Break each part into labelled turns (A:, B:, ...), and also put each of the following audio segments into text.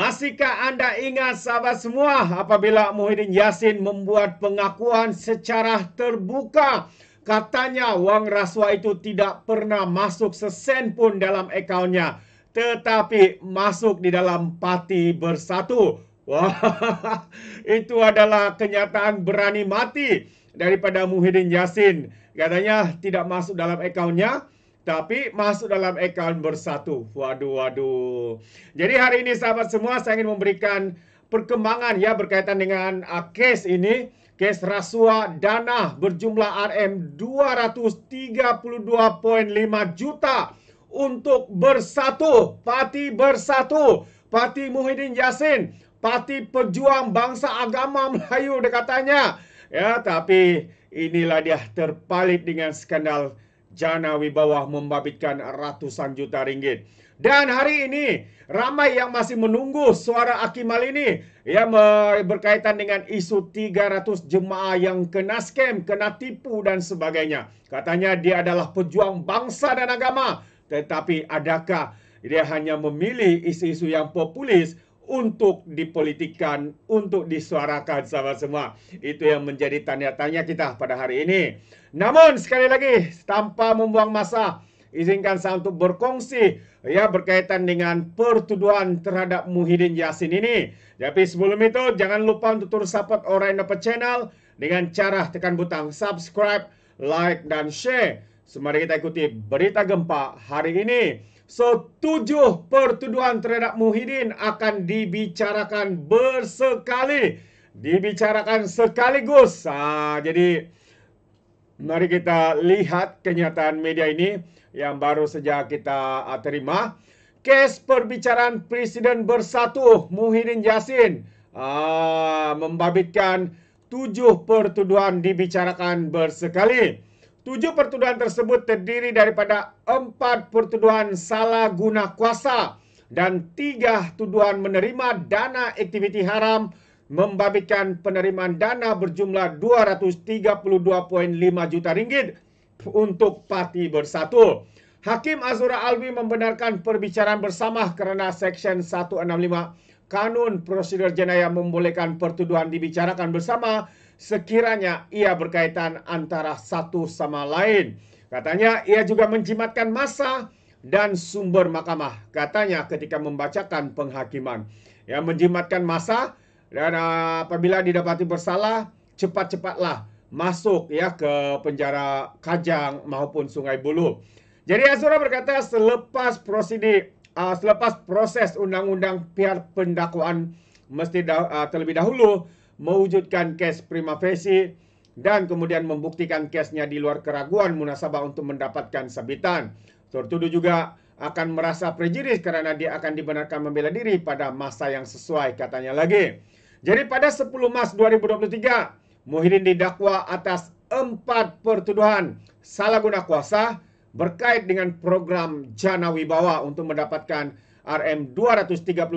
A: Masihkah Anda ingat sahabat semua apabila Muhyiddin Yassin membuat pengakuan secara terbuka? Katanya wang rasuah itu tidak pernah masuk sesen pun dalam akaunnya, tetapi masuk di dalam Parti Bersatu. Wah, itu adalah kenyataan berani mati daripada Muhyiddin Yassin. Katanya tidak masuk dalam akaunnya, tapi masuk dalam akaun Bersatu. Waduh, waduh. Jadi hari ini sahabat semua, saya ingin memberikan perkembangan ya berkaitan dengan kes ini. Kes rasuah dana berjumlah RM232.5 juta untuk Bersatu. Parti Bersatu. Parti Muhyiddin Yassin. Parti Pejuang Bangsa Agama Melayu dia katanya. Ya, tapi inilah dia terpalit dengan skandal Jana Wibawa membabitkan ratusan juta ringgit. Dan hari ini ramai yang masih menunggu suara Akimal ini yang berkaitan dengan isu 300 jemaah yang kena scam, kena tipu dan sebagainya. Katanya dia adalah pejuang bangsa dan agama. Tetapi adakah dia hanya memilih isu-isu yang populis untuk dipolitikkan, untuk disuarakan sahabat semua? Itu yang menjadi tanya-tanya kita pada hari ini. Namun sekali lagi, tanpa membuang masa, izinkan saya untuk berkongsi ya berkaitan dengan pertuduhan terhadap Muhyiddin Yassin ini. Tapi sebelum itu, jangan lupa untuk terus support Orang Dapat Channel dengan cara tekan butang subscribe, like dan share. Mari kita ikuti berita gempa hari ini. So, 7 pertuduhan terhadap Muhyiddin akan dibicarakan bersekali. Dibicarakan sekaligus. Jadi, mari kita lihat kenyataan media ini yang baru saja kita terima. Kes perbicaraan Presiden Bersatu Muhyiddin Yassin membabitkan 7 pertuduhan dibicarakan bersekali. 7 pertuduhan tersebut terdiri daripada 4 pertuduhan salah guna kuasa dan 3 tuduhan menerima dana aktiviti haram membabitkan penerimaan dana berjumlah 232.5 juta ringgit untuk Parti Bersatu. Hakim Azura Alwi membenarkan perbicaraan bersama kerana Seksyen 165 Kanun Prosedur Jenayah membolehkan pertuduhan dibicarakan bersama sekiranya ia berkaitan antara satu sama lain. Katanya ia juga menjimatkan masa dan sumber mahkamah. Katanya ketika membacakan penghakiman. Ya, menjimatkan masa dan apabila didapati bersalah, cepat-cepatlah masuk ya ke penjara Kajang maupun Sungai Buloh. Jadi Azura berkata selepas proses undang-undang pihak pendakwaan mesti terlebih dahulu mewujudkan kes prima facie dan kemudian membuktikan kesnya di luar keraguan munasabah untuk mendapatkan sabitan. Tertuduh juga akan merasa prejudis kerana dia akan dibenarkan membela diri pada masa yang sesuai, katanya lagi. Jadi pada 10 Mac 2023, Muhyiddin didakwa atas 4 pertuduhan salah guna kuasa berkait dengan program Jana Wibawa untuk mendapatkan RM232.5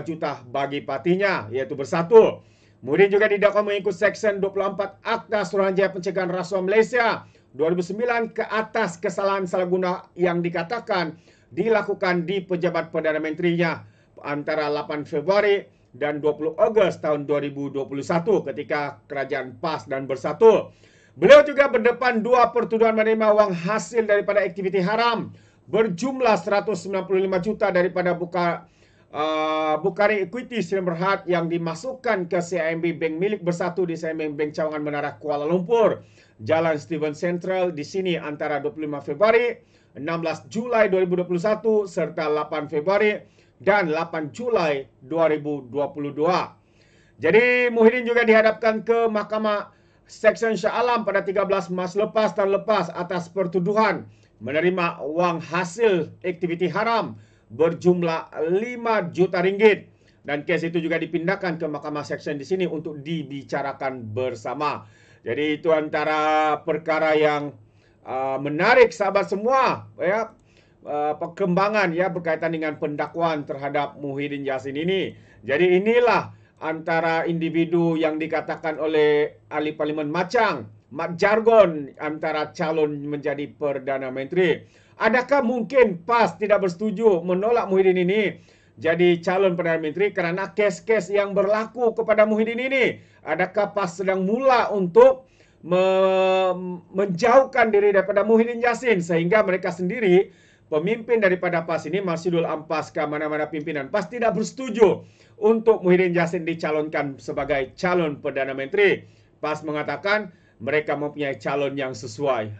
A: juta bagi partinya, iaitu Bersatu. Muhyiddin juga didakwa mengikut Seksyen 24 Akta Suruhanjaya Pencegahan Rasuah Malaysia 2009 ke atas kesalahan salah guna yang dikatakan dilakukan di pejabat Perdana Menterinya antara 8 Februari dan 20 Ogos tahun 2021 ketika kerajaan PAS dan Bersatu. Beliau juga berdepan 2 pertuduhan menerima wang hasil daripada aktiviti haram berjumlah 195 juta daripada Bukhari Equity Sdn Bhd yang dimasukkan ke CIMB Bank milik Bersatu di CIMB Bank Cawangan Menara Kuala Lumpur, Jalan Steven Central di sini antara 25 Februari, 16 Julai 2021 serta 8 Februari dan 8 Julai 2022. Jadi Muhyiddin juga dihadapkan ke Mahkamah Seksyen Shah Alam pada 13 Mac tahun lepas atas pertuduhan menerima wang hasil aktiviti haram berjumlah 5 juta ringgit. Dan kes itu juga dipindahkan ke Mahkamah Seksyen di sini untuk dibicarakan bersama. Jadi itu antara perkara yang menarik sahabat semua ya, perkembangan ya berkaitan dengan pendakwaan terhadap Muhyiddin Yassin ini. Jadi inilah antara individu yang dikatakan oleh ahli parlimen Macang, mat jargon antara calon menjadi Perdana Menteri. Adakah mungkin PAS tidak bersetuju menolak Muhyiddin ini? jadi calon Perdana Menteri kerana kes-kes yang berlaku kepada Muhyiddin ini. Adakah PAS sedang mula untuk menjauhkan diri daripada Muhyiddin Yassin sehingga mereka sendiri, pemimpin daripada PAS ini, Marsidul Ampas ke mana-mana pimpinan PAS, tidak bersetuju untuk Muhyiddin Yassin dicalonkan sebagai calon Perdana Menteri. PAS mengatakan mereka mempunyai calon yang sesuai.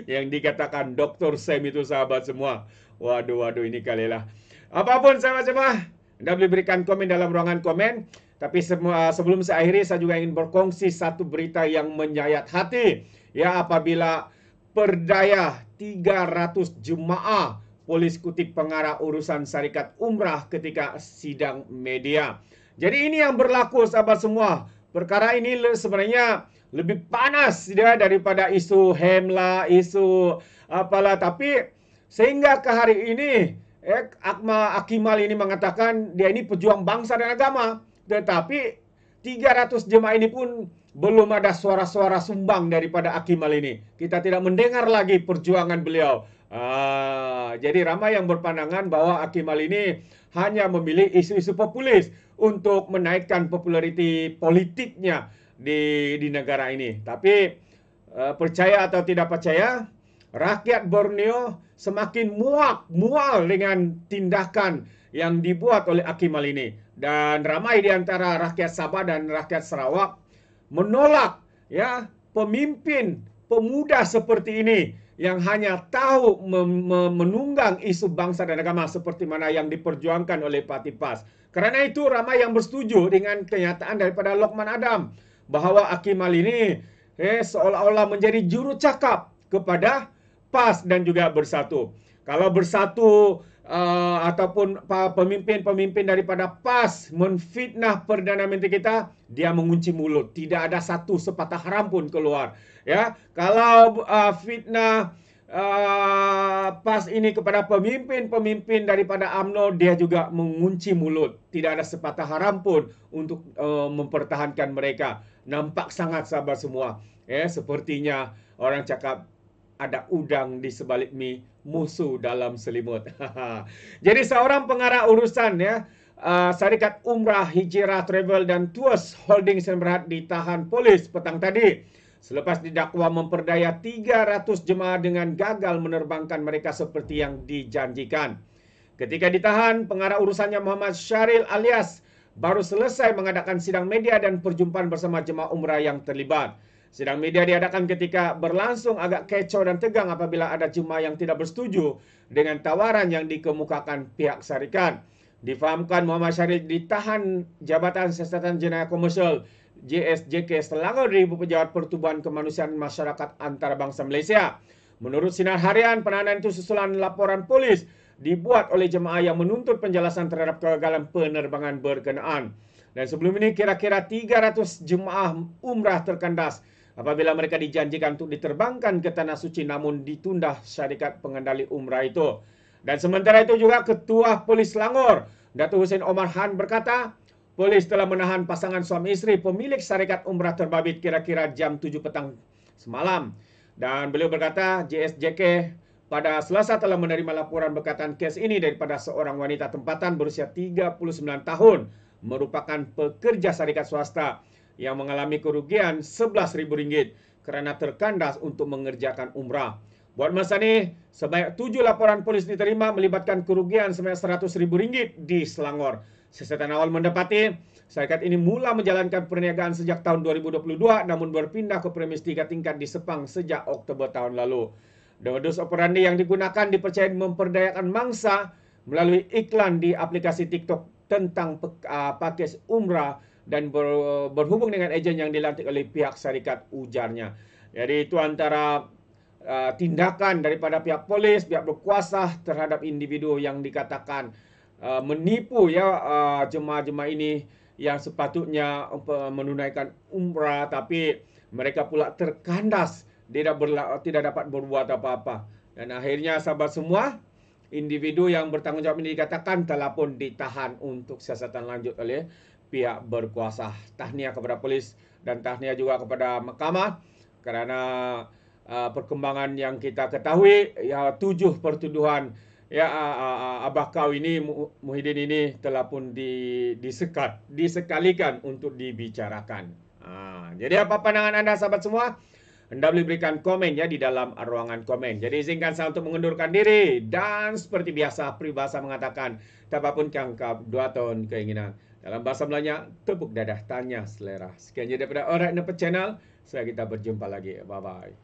A: Yang dikatakan Dr. Sam itu, sahabat semua. Waduh, ini kalilah. Apapun sahabat-sahabat, Anda boleh berikan komen dalam ruangan komen. Tapi sebelum saya akhiri, saya juga ingin berkongsi satu berita yang menyayat hati. Ya, apabila perdaya 300 jemaah polis kutip pengarah urusan syarikat umrah ketika sidang media. Jadi ini yang berlaku sahabat semua. Perkara ini sebenarnya lebih panas dia daripada isu Hemla, isu apalah. Tapi sehingga ke hari ini, Akimal ini mengatakan dia ini pejuang bangsa dan agama. Tetapi 300 jemaah ini pun belum ada suara-suara sumbang daripada Akimal ini. Kita tidak mendengar lagi perjuangan beliau. Jadi ramai yang berpandangan bahwa Akimal ini hanya memilih isu-isu populis untuk menaikkan populariti politiknya di negara ini. Tapi percaya atau tidak percaya, rakyat Borneo semakin mual dengan tindakan yang dibuat oleh Akimal ini. Dan ramai di antara rakyat Sabah dan rakyat Sarawak menolak ya pemimpin pemuda seperti ini yang hanya tahu menunggang isu bangsa dan agama seperti mana yang diperjuangkan oleh Parti PAS. Kerana itu ramai yang bersetuju dengan kenyataan daripada Lokman Adam bahawa Akimal ini seolah-olah menjadi juru cakap kepada PAS dan juga Bersatu. Kalau Bersatu ataupun pemimpin-pemimpin daripada PAS menfitnah Perdana Menteri kita, dia mengunci mulut. Tidak ada satu sepatah haram pun keluar. Ya, kalau fitnah PAS ini kepada pemimpin-pemimpin daripada UMNO, dia juga mengunci mulut. Tidak ada sepatah haram pun untuk mempertahankan mereka. Nampak sangat sabar semua. Sepertinya orang cakap ada udang di sebalik mi, musuh dalam selimut. Jadi seorang pengarah urusan Syarikat Umrah, Hijrah, Travel dan Tours Holdings yang Berhad ditahan polis petang tadi selepas didakwa memperdaya 300 jemaah dengan gagal menerbangkan mereka seperti yang dijanjikan. Ketika ditahan, pengarah urusannya Muhammad Syaril alias baru selesai mengadakan sidang media dan perjumpaan bersama jemaah umrah yang terlibat. Sidang media diadakan ketika berlangsung agak kecoh dan tegang apabila ada jemaah yang tidak bersetuju dengan tawaran yang dikemukakan pihak syarikat. Difahamkan Muhammad Syaril ditahan Jabatan Siasatan Jenayah Komersial JSJK Selangor dari Pejabat Pertubuhan Kemanusiaan Masyarakat Antarabangsa Malaysia. Menurut Sinar Harian, penahanan itu susulan laporan polis dibuat oleh jemaah yang menuntut penjelasan terhadap kegagalan penerbangan berkenaan. Dan sebelum ini kira-kira 300 jemaah umrah terkandas apabila mereka dijanjikan untuk diterbangkan ke Tanah Suci namun ditunda syarikat pengendali umrah itu. Dan sementara itu juga Ketua Polis Selangor, Datuk Hussein Omar Han berkata, polis telah menahan pasangan suami isteri pemilik syarikat umrah terbabit kira-kira jam 7 petang semalam. Dan beliau berkata, JSJK pada Selasa telah menerima laporan berkaitan kes ini daripada seorang wanita tempatan berusia 39 tahun, merupakan pekerja syarikat swasta yang mengalami kerugian RM11,000 kerana terkandas untuk mengerjakan umrah. Buat masa ini, sebanyak 7 laporan polis diterima melibatkan kerugian sebanyak RM100,000 di Selangor. Siasatan awal mendapati, syarikat ini mula menjalankan perniagaan sejak tahun 2022 namun berpindah ke premis 3 tingkat di Sepang sejak Oktober tahun lalu. Modus operandi yang digunakan dipercayai memperdayakan mangsa melalui iklan di aplikasi TikTok tentang pakej umrah dan berhubung dengan ejen yang dilantik oleh pihak syarikat, ujarnya. Jadi itu antara tindakan daripada pihak polis, pihak berkuasa terhadap individu yang dikatakan menipu jemaah-jemaah ini yang sepatutnya menunaikan umrah tapi mereka pula terkandas, tidak dapat berbuat apa-apa. Dan akhirnya sahabat semua, individu yang bertanggungjawab ini dikatakan telah pun ditahan untuk siasatan lanjut oleh pihak berkuasa. Tahniah kepada polis dan tahniah juga kepada mahkamah kerana perkembangan yang kita ketahui, 7 pertuduhan Ya, abah kau ini, Muhyiddin ini telah pun disekalikan untuk dibicarakan. Jadi apa pandangan anda sahabat semua? Anda boleh berikan komen ya di dalam ruangan komen. Jadi izinkan saya untuk mengundurkan diri. Dan seperti biasa, peribahasa mengatakan, tapapun kangkap, 2 tahun keinginan. Dalam bahasa Melayanya, tepuk dadah, tanya selera. Sekian je daripada Alright Nepet Channel. Saya kita berjumpa lagi. Bye-bye.